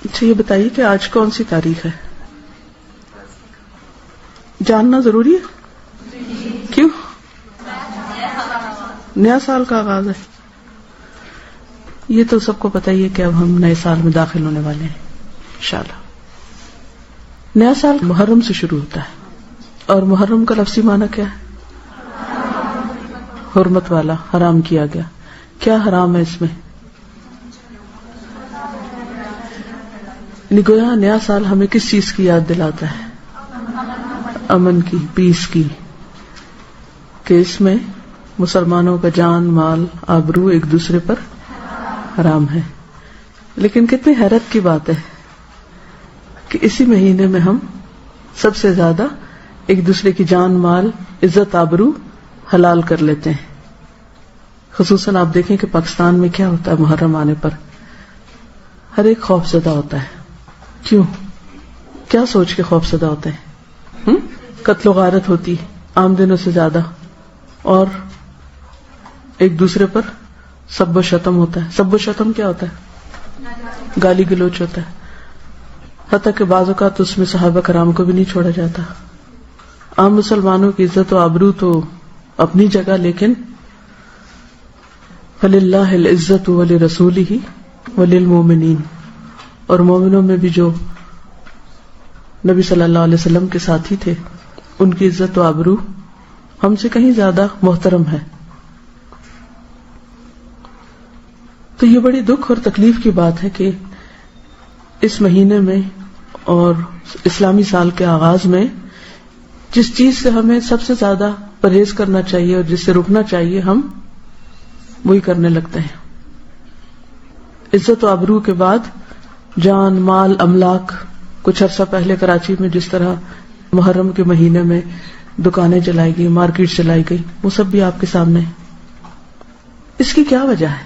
اچھا یہ بتائیے کہ آج کون سی تاریخ ہے؟ جاننا ضروری ہے؟ کیوں؟ نیا سال کا آغاز ہے. یہ تو سب کو پتہ ہی ہے کہ اب ہم نئے سال میں داخل ہونے والے ہیں انشاءاللہ. نیا سال محرم سے شروع ہوتا ہے اور محرم کا لفظی معنی کیا ہے؟ حرمت والا، حرام کیا گیا. کیا حرام ہے اس میں؟ گویا نیا سال ہمیں کس چیز کی یاد دلاتا ہے؟ امن کی، پیس کی، کہ اس میں مسلمانوں کا جان، مال، آبرو ایک دوسرے پر حرام ہے. لیکن کتنی حیرت کی بات ہے کہ اسی مہینے میں ہم سب سے زیادہ ایک دوسرے کی جان، مال، عزت، آبرو حلال کر لیتے ہیں. خصوصاً آپ دیکھیں کہ پاکستان میں کیا ہوتا ہے محرم آنے پر، ہر ایک خوف زدہ ہوتا ہے. کیوں؟ کیا سوچ کے خوف زدہ ہوتے ہیں؟ قتل و غارت ہوتی عام دنوں سے زیادہ، اور ایک دوسرے پر سب و شتم ہوتا ہے. سب و شتم کیا ہوتا ہے؟ گالی گلوچ ہوتا ہے. حتیٰ کہ بعض اوقات اس میں صحابہ کرام کو بھی نہیں چھوڑا جاتا. عام مسلمانوں کی عزت و آبرو تو اپنی جگہ، لیکن فَلِلَّهِ الْعِزَّةُ وَلِرَسُولِهِ وَلِلْمُؤْمِنِينَ، اور مومنوں میں بھی جو نبی صلی اللہ علیہ وسلم کے ساتھی تھے ان کی عزت و آبرو ہم سے کہیں زیادہ محترم ہے. تو یہ بڑی دکھ اور تکلیف کی بات ہے کہ اس مہینے میں اور اسلامی سال کے آغاز میں جس چیز سے ہمیں سب سے زیادہ پرہیز کرنا چاہیے اور جس سے رکنا چاہیے ہم وہی کرنے لگتے ہیں. عزت و آبرو کے بعد جان، مال، املاک. کچھ عرصہ پہلے کراچی میں جس طرح محرم کے مہینے میں دکانیں چلائی گئی، مارکیٹ چلائی گئی، وہ سب بھی آپ کے سامنے. اس کی کیا وجہ ہے؟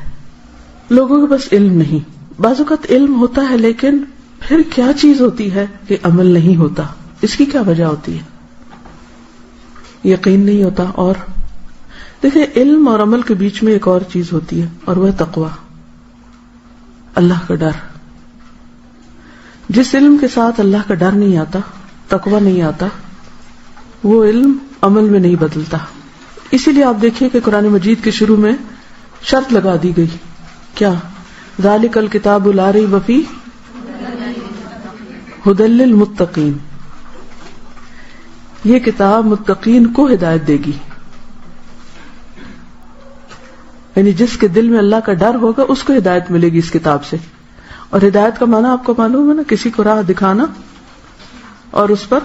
لوگوں کے پاس علم نہیں. بعض اوقات علم ہوتا ہے لیکن پھر کیا چیز ہوتی ہے کہ عمل نہیں ہوتا. اس کی کیا وجہ ہوتی ہے؟ یقین نہیں ہوتا. اور دیکھیں علم اور عمل کے بیچ میں ایک اور چیز ہوتی ہے اور وہ ہے تقوی، اللہ کا ڈر. جس علم کے ساتھ اللہ کا ڈر نہیں آتا، تقوی نہیں آتا، وہ علم عمل میں نہیں بدلتا. اسی لیے آپ دیکھیے کہ قرآن مجید کے شروع میں شرط لگا دی گئی. کیا؟ ذالک الکتاب لا ریب فیہ ھدی للمتقین. یہ کتاب متقین کو ہدایت دے گی. یعنی جس کے دل میں اللہ کا ڈر ہوگا اس کو ہدایت ملے گی اس کتاب سے. اور ہدایت کا معنی آپ کو معلوم ہے نا، کسی کو راہ دکھانا اور اس پر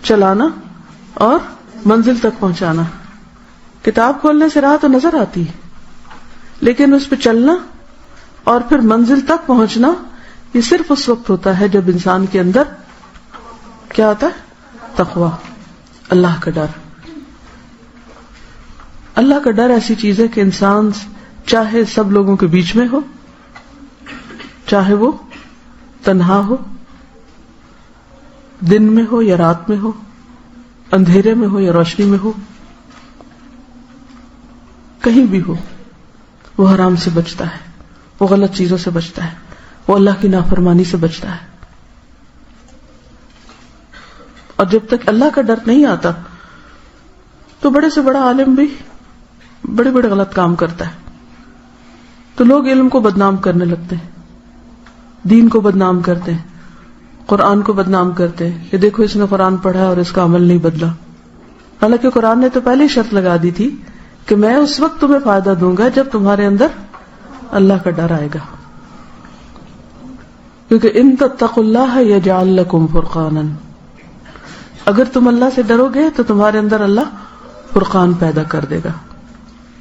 چلانا اور منزل تک پہنچانا. کتاب کھولنے سے راہ تو نظر آتی ہے لیکن اس پہ چلنا اور پھر منزل تک پہنچنا یہ صرف اس وقت ہوتا ہے جب انسان کے اندر کیا آتا ہے؟ تقوی، اللہ کا ڈر. اللہ کا ڈر ایسی چیز ہے کہ انسان چاہے سب لوگوں کے بیچ میں ہو، چاہے وہ تنہا ہو، دن میں ہو یا رات میں ہو، اندھیرے میں ہو یا روشنی میں ہو، کہیں بھی ہو، وہ حرام سے بچتا ہے، وہ غلط چیزوں سے بچتا ہے، وہ اللہ کی نافرمانی سے بچتا ہے. اور جب تک اللہ کا ڈر نہیں آتا تو بڑے سے بڑا عالم بھی بڑے بڑے غلط کام کرتا ہے. تو لوگ علم کو بدنام کرنے لگتے ہیں، دین کو بدنام کرتے ہیں، قرآن کو بدنام کرتے ہیں کہ دیکھو اس نے قرآن پڑھا اور اس کا عمل نہیں بدلا. حالانکہ قرآن نے تو پہلے ہی شرط لگا دی تھی کہ میں اس وقت تمہیں فائدہ دوں گا جب تمہارے اندر اللہ کا ڈر آئے گا. کیونکہ ان تتقوا اللہ یجعل لکم فرقانا، اگر تم اللہ سے ڈرو گے تو تمہارے اندر اللہ فرقان پیدا کر دے گا،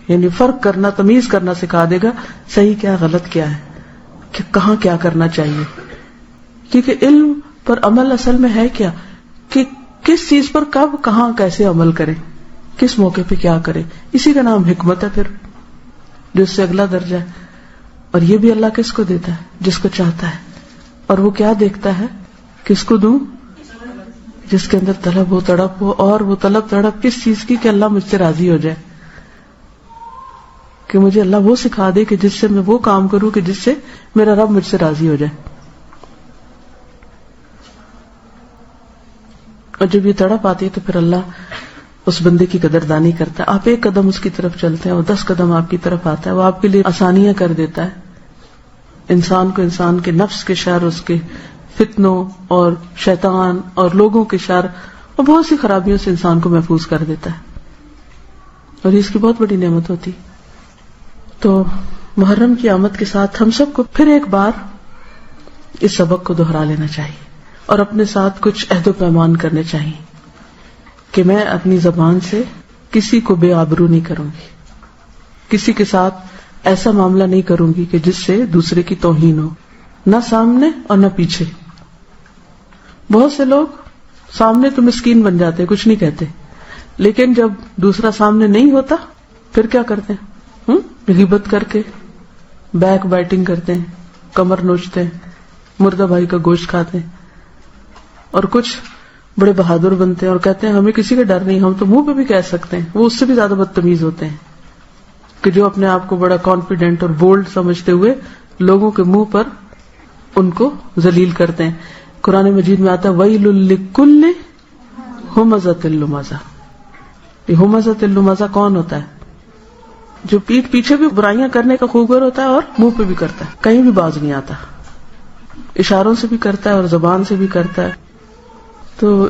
یعنی فرق کرنا، تمیز کرنا سکھا دے گا، صحیح کیا غلط کیا ہے، کہ کہاں کیا کرنا چاہیے. کیونکہ علم پر عمل اصل میں ہے کیا کہ کس چیز پر کب کہاں کیسے عمل کریں، کس موقع پہ کیا کریں. اسی کا نام حکمت ہے پھر، جو اس سے اگلا درجہ ہے. اور یہ بھی اللہ کس کو دیتا ہے؟ جس کو چاہتا ہے. اور وہ کیا دیکھتا ہے؟ کس کو دوں؟ جس کے اندر طلب ہو، تڑپ ہو. اور وہ طلب تڑپ کس چیز کی؟ کہ اللہ مجھ سے راضی ہو جائے، کہ مجھے اللہ وہ سکھا دے کہ جس سے میں وہ کام کروں کہ جس سے میرا رب مجھ سے راضی ہو جائے. اور جب یہ تڑپ آتی ہے تو پھر اللہ اس بندے کی قدردانی کرتا ہے. آپ ایک قدم اس کی طرف چلتے ہیں، وہ 10 قدم آپ کی طرف آتا ہے. وہ آپ کے لیے آسانیاں کر دیتا ہے. انسان کو انسان کے نفس کے شر، اس کے فتنوں اور شیطان اور لوگوں کے شر اور بہت سی خرابیوں سے انسان کو محفوظ کر دیتا ہے، اور یہ اس کی بہت بڑی نعمت ہوتی. تو محرم کی آمد کے ساتھ ہم سب کو پھر ایک بار اس سبق کو دہرا لینا چاہیے اور اپنے ساتھ کچھ عہد و پیمان کرنے چاہیے کہ میں اپنی زبان سے کسی کو بے آبرو نہیں کروں گی، کسی کے ساتھ ایسا معاملہ نہیں کروں گی کہ جس سے دوسرے کی توہین ہو، نہ سامنے اور نہ پیچھے. بہت سے لوگ سامنے تو مسکین بن جاتے ہیں، کچھ نہیں کہتے، لیکن جب دوسرا سامنے نہیں ہوتا پھر کیا کرتے ہیں؟ غیبت کر کے بیک بائٹنگ کرتے ہیں، کمر نوچتے ہیں، مردہ بھائی کا گوشت کھاتے ہیں، اور کچھ بڑے بہادر بنتے ہیں اور کہتے ہیں ہمیں کسی کا ڈر نہیں، ہم تو منہ پہ بھی کہہ سکتے ہیں. وہ اس سے بھی زیادہ بدتمیز ہوتے ہیں کہ جو اپنے آپ کو بڑا کانفیڈنٹ اور بولڈ سمجھتے ہوئے لوگوں کے منہ پر ان کو ذلیل کرتے ہیں. قرآن مجید میں آتا ہے وَيْلٌ لِكُلِّ ہُمَزَةٍ لُمَزَةٍ. یہ ہمزۃ لمزہ کون ہوتا ہے؟ جو پیٹھ پیچھے بھی برائیاں کرنے کا خوگر ہوتا ہے اور منہ پہ بھی کرتا ہے، کہیں بھی باز نہیں آتا، اشاروں سے بھی کرتا ہے اور زبان سے بھی کرتا ہے. تو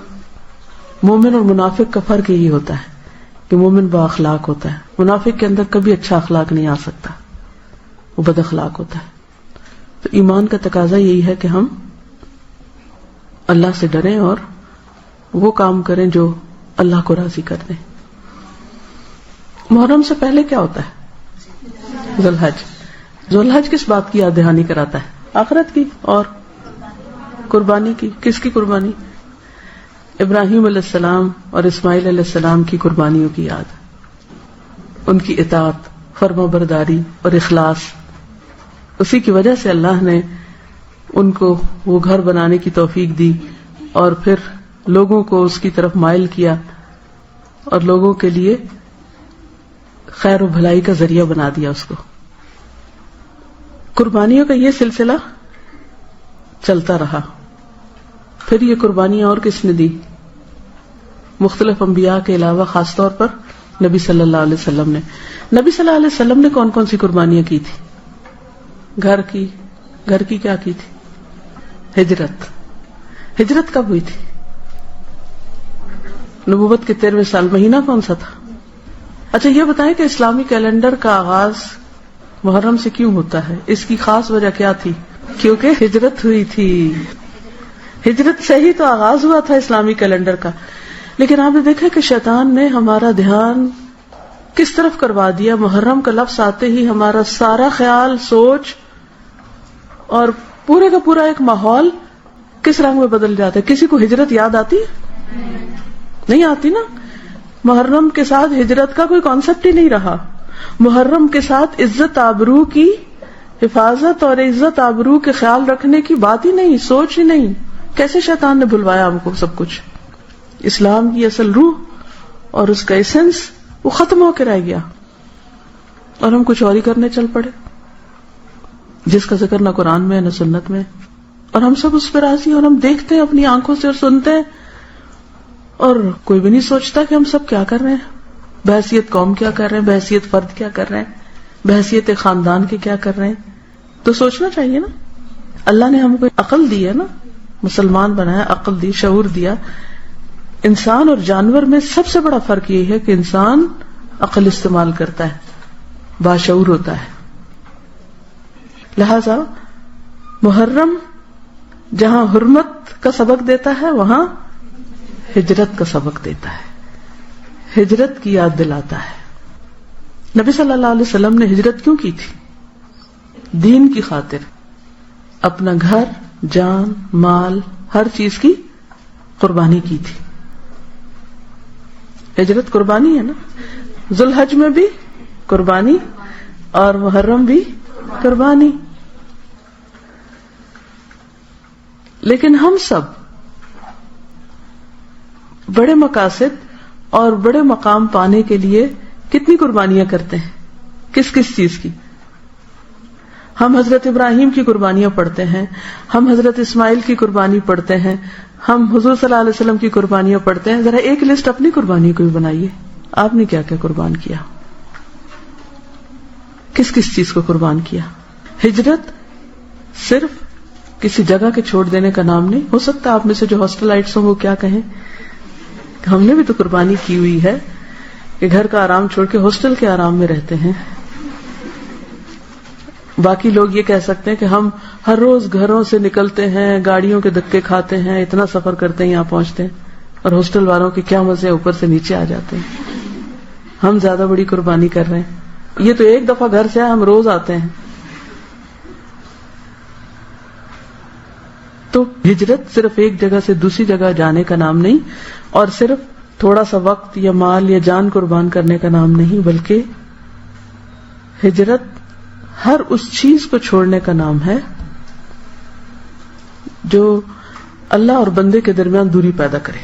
مومن اور منافق کا فرق یہی ہوتا ہے کہ مومن با اخلاق ہوتا ہے، منافق کے اندر کبھی اچھا اخلاق نہیں آ سکتا، وہ بد اخلاق ہوتا ہے. تو ایمان کا تقاضا یہی ہے کہ ہم اللہ سے ڈریں اور وہ کام کریں جو اللہ کو راضی کر دیں. محرم سے پہلے کیا ہوتا ہے؟ ذوالحج. ذوالحج کس بات کی یاد دہانی کراتا ہے؟ آخرت کی اور قربانی کی. کس کی قربانی؟ ابراہیم علیہ السلام اور اسماعیل علیہ السلام کی قربانیوں کی یاد، ان کی اطاعت، فرما برداری اور اخلاص. اسی کی وجہ سے اللہ نے ان کو وہ گھر بنانے کی توفیق دی اور پھر لوگوں کو اس کی طرف مائل کیا اور لوگوں کے لیے خیر و بھلائی کا ذریعہ بنا دیا اس کو. قربانیوں کا یہ سلسلہ چلتا رہا. پھر یہ قربانیاں اور کس نے دی؟ مختلف انبیاء کے علاوہ خاص طور پر نبی صلی اللہ علیہ وسلم نے. نبی صلی اللہ علیہ وسلم نے کون کون سی قربانیاں کی تھی؟ گھر کی کیا کی تھی؟ ہجرت کب ہوئی تھی؟ نبوت کے 13ویں سال. مہینہ کون سا تھا؟ اچھا یہ بتائیں کہ اسلامی کیلنڈر کا آغاز محرم سے کیوں ہوتا ہے؟ اس کی خاص وجہ کیا تھی؟ کیونکہ ہجرت ہوئی تھی. ہجرت سے ہی تو آغاز ہوا تھا اسلامی کیلنڈر کا. لیکن آپ نے دیکھا کہ شیطان نے ہمارا دھیان کس طرف کروا دیا. محرم کا لفظ آتے ہی ہمارا سارا خیال، سوچ اور پورے کا پورا ایک ماحول کس رنگ میں بدل جاتا ہے. کسی کو ہجرت یاد آتی ہے؟ نہیں آتی نا. محرم کے ساتھ ہجرت کا کوئی کانسیپٹ ہی نہیں رہا. محرم کے ساتھ عزت آبرو کی حفاظت اور عزت آبرو کے خیال رکھنے کی بات ہی نہیں، سوچ ہی نہیں. کیسے شیطان نے بھلوایا ہم کو سب کچھ. اسلام کی اصل روح اور اس کا ایسنس وہ ختم ہو کے رہ گیا اور ہم کچھ اور ہی کرنے چل پڑے جس کا ذکر نہ قرآن میں نہ سنت میں. اور ہم سب اس پہ راضی اور ہم دیکھتے ہیں اپنی آنکھوں سے اور سنتے ہیں اور کوئی بھی نہیں سوچتا کہ ہم سب کیا کر رہے ہیں. بحیثیت قوم کیا کر رہے ہیں، بحیثیت فرد کیا کر رہے ہیں، بحیثیت خاندان کے کیا کر رہے ہیں. تو سوچنا چاہیے نا. اللہ نے ہم کو عقل دی ہے نا، مسلمان بنایا، عقل دی، شعور دیا. انسان اور جانور میں سب سے بڑا فرق یہ ہے کہ انسان عقل استعمال کرتا ہے، باشعور ہوتا ہے. لہذا محرم جہاں حرمت کا سبق دیتا ہے وہاں ہجرت کا سبق دیتا ہے، ہجرت کی یاد دلاتا ہے. نبی صلی اللہ علیہ وسلم نے ہجرت کیوں کی تھی؟ دین کی خاطر. اپنا گھر، جان، مال، ہر چیز کی قربانی کی تھی. ہجرت قربانی ہے نا. ذوالحج میں بھی قربانی اور محرم بھی قربانی. لیکن ہم سب بڑے مقاصد اور بڑے مقام پانے کے لیے کتنی قربانیاں کرتے ہیں. کس کس چیز کی؟ ہم حضرت ابراہیم کی قربانیاں پڑھتے ہیں، ہم حضرت اسماعیل کی قربانی پڑھتے ہیں، ہم حضور صلی اللہ علیہ وسلم کی قربانیاں پڑھتے ہیں، ذرا ایک لسٹ اپنی قربانی کو بھی بنائیے. آپ نے کیا کیا قربان کیا؟ کس کس چیز کو قربان کیا؟ ہجرت صرف کسی جگہ کے چھوڑ دینے کا نام نہیں. ہو سکتا ہے آپ میں سے جو ہاسٹلائٹس ہوں وہ کیا کہیں، ہم نے بھی تو قربانی کی ہوئی ہے کہ گھر کا آرام چھوڑ کے ہاسٹل کے آرام میں رہتے ہیں. باقی لوگ یہ کہہ سکتے ہیں کہ ہم ہر روز گھروں سے نکلتے ہیں، گاڑیوں کے دھکے کھاتے ہیں، اتنا سفر کرتے ہیں، یہاں پہنچتے ہیں، اور ہاسٹل والوں کے کیا مزے، اوپر سے نیچے آ جاتے ہیں. ہم زیادہ بڑی قربانی کر رہے ہیں. یہ تو ایک دفعہ گھر سے ہم روز آتے ہیں. تو ہجرت صرف ایک جگہ سے دوسری جگہ جانے کا نام نہیں، اور صرف تھوڑا سا وقت یا مال یا جان قربان کرنے کا نام نہیں، بلکہ ہجرت ہر اس چیز کو چھوڑنے کا نام ہے جو اللہ اور بندے کے درمیان دوری پیدا کرے.